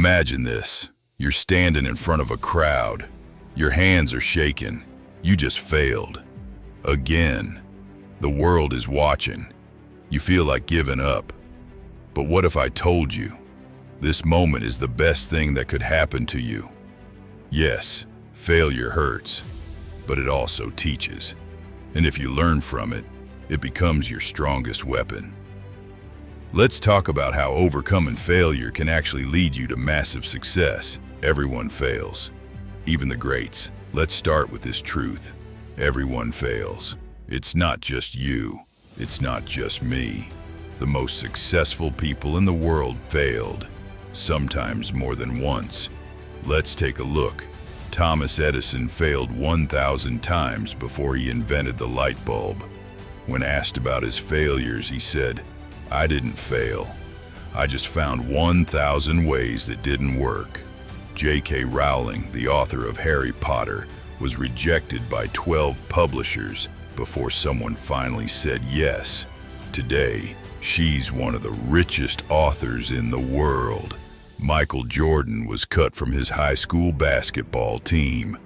Imagine this. You're standing in front of a crowd. Your hands are shaking. You just failed. Again. The world is watching. You feel like giving up. But what if I told you? This moment is the best thing that could happen to you. Yes, failure hurts, but it also teaches. And if you learn from it, it becomes your strongest weapon. Let's talk about how overcoming failure can actually lead you to massive success. Everyone fails, even the greats. Let's start with this truth. Everyone fails. It's not just you. It's not just me. The most successful people in the world failed, sometimes more than once. Let's take a look. Thomas Edison failed 1,000 times before he invented the light bulb. When asked about his failures, he said, "I didn't fail. I just found 1,000 ways that didn't work." J.K. Rowling, the author of Harry Potter, was rejected by 12 publishers before someone finally said yes. Today, she's one of the richest authors in the world. Michael Jordan was cut from his high school basketball team.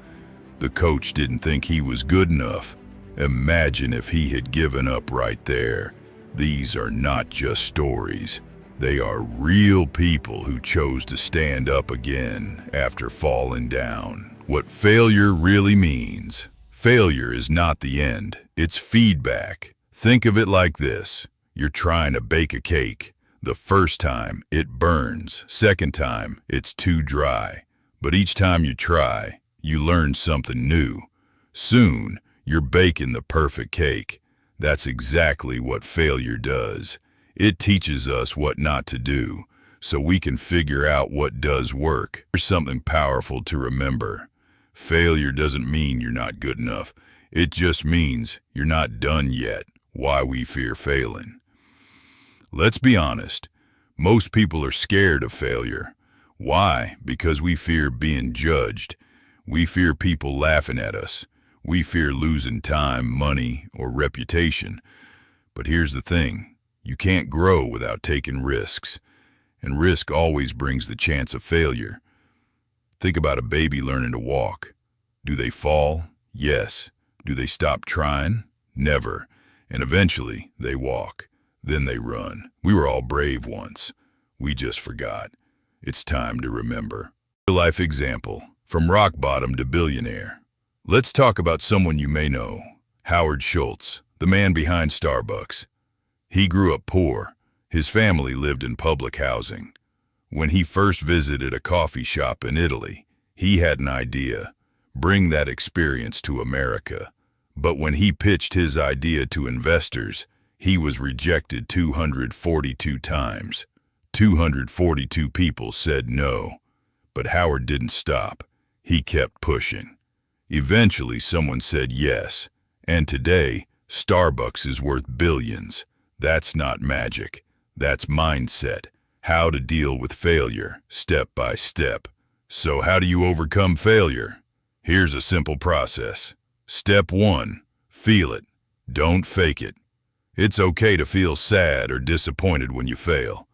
The coach didn't think he was good enough. Imagine if he had given up right there. These are not just stories. They are real people who chose to stand up again after falling down. What failure really means. Failure is not the end. It's feedback. Think of it like this. You're trying to bake a cake. The first time, it burns. Second time, it's too dry. But each time you try, you learn something new. Soon, you're baking the perfect cake. That's exactly what failure does. It teaches us what not to do, so we can figure out what does work. There's something powerful to remember. Failure doesn't mean you're not good enough. It just means you're not done yet. Why we fear failing. Let's be honest. Most people are scared of failure. Why? Because we fear being judged. We fear people laughing at us. We fear losing time, money, or reputation. But here's the thing. You can't grow without taking risks. And risk always brings the chance of failure. Think about a baby learning to walk. Do they fall? Yes. Do they stop trying? Never. And eventually, they walk. Then they run. We were all brave once. We just forgot. It's time to remember. Real-life example. From rock bottom to billionaire. Let's talk about someone you may know. Howard Schultz, the man behind Starbucks. He grew up poor. His family lived in public housing. When he first visited a coffee shop in Italy, he had an idea. Bring that experience to America. But when he pitched his idea to investors, he was rejected 242 times. 242 people said no. But Howard didn't stop. He kept pushing. Eventually, someone said yes. And today, Starbucks is worth billions. That's not magic. That's mindset. How to deal with failure, step by step. So how do you overcome failure? Here's a simple process. Step 1. Feel it. Don't fake it. It's okay to feel sad or disappointed when you fail.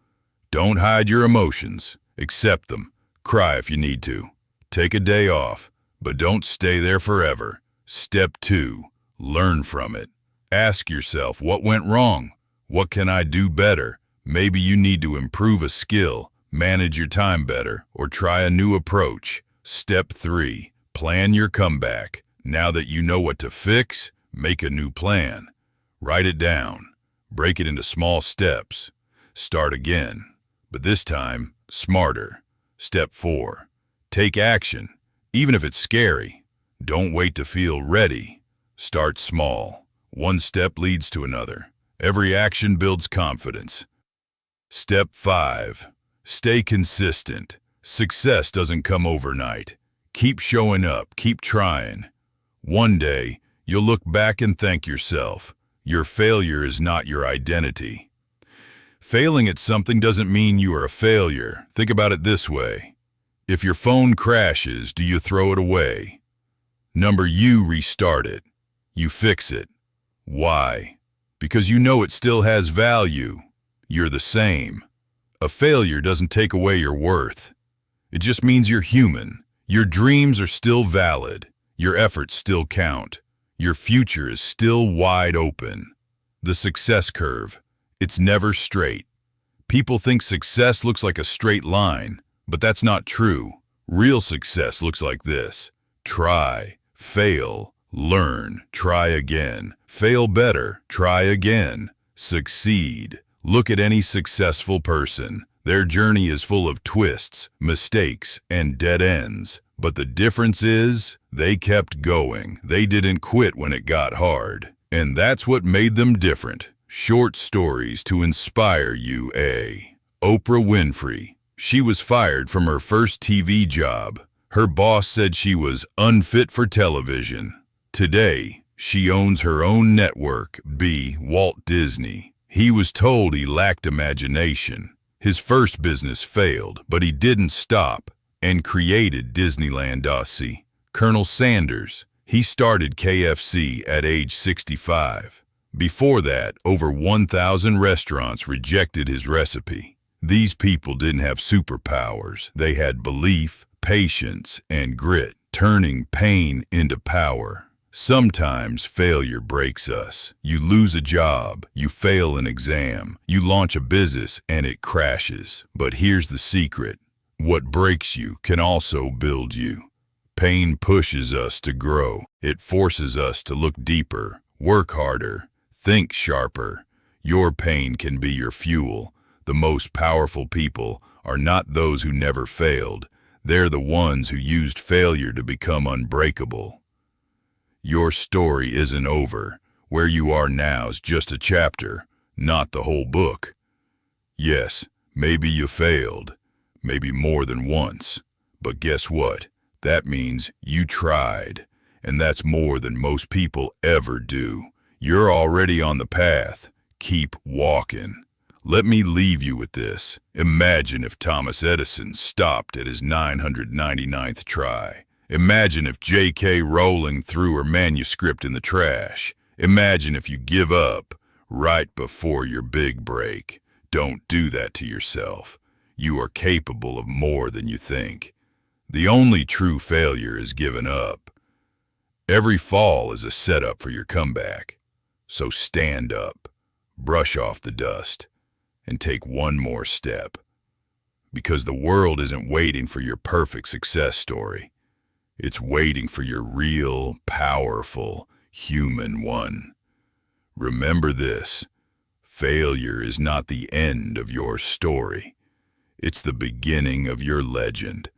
Don't hide your emotions. Accept them. Cry if you need to. Take a day off, but don't stay there forever. Step 2. Learn from it. Ask yourself, what went wrong? What can I do better? Maybe you need to improve a skill, manage your time better, or try a new approach. Step 3. Plan your comeback. Now that you know what to fix, make a new plan. Write it down. Break it into small steps. Start again, but this time, smarter. Step 4. Take action, even if it's scary. Don't wait to feel ready. Start small. One step leads to another. Every action builds confidence. Step 5. Stay consistent. Success doesn't come overnight. Keep showing up, keep trying. One day, you'll look back and thank yourself. Your failure is not your identity. Failing at something doesn't mean you are a failure. Think about it this way. If your phone crashes, do you throw it away? You restart it. You fix it. Why? Because you know it still has value. You're the same. A failure doesn't take away your worth. It just means you're human. Your dreams are still valid. Your efforts still count. Your future is still wide open. The success curve. It's never straight. People think success looks like a straight line, but that's not true. Real success looks like this. Try, fail, learn, try again. Fail better, try again. Succeed. Look at any successful person. Their journey is full of twists, mistakes, and dead ends. But the difference is, they kept going. They didn't quit when it got hard. And that's what made them different. Short stories to inspire you. Oprah Winfrey. She was fired from her first TV job. Her boss said she was unfit for television. Today, she owns her own network. Walt Disney. He was told he lacked imagination. His first business failed, but he didn't stop and created Disneyland. Colonel Sanders. He started KFC at age 65. Before that, over 1,000 restaurants rejected his recipe. These people didn't have superpowers. They had belief, patience, and grit, turning pain into power. Sometimes failure breaks us. You lose a job, you fail an exam, you launch a business and it crashes. But here's the secret. What breaks you can also build you. Pain pushes us to grow. It forces us to look deeper, work harder, think sharper. Your pain can be your fuel. The most powerful people are not those who never failed. They're the ones who used failure to become unbreakable. Your story isn't over. Where you are now is just a chapter, not the whole book. Yes, maybe you failed, maybe more than once. But guess what? That means you tried, and that's more than most people ever do. You're already on the path. Keep walking. Let me leave you with this. Imagine if Thomas Edison stopped at his 999th try. Imagine if J.K. Rowling threw her manuscript in the trash. Imagine if you give up right before your big break. Don't do that to yourself. You are capable of more than you think. The only true failure is giving up. Every fall is a setup for your comeback. So stand up, brush off the dust, and take one more step. Because the world isn't waiting for your perfect success story. It's waiting for your real, powerful, human one. Remember this, failure is not the end of your story. It's the beginning of your legend.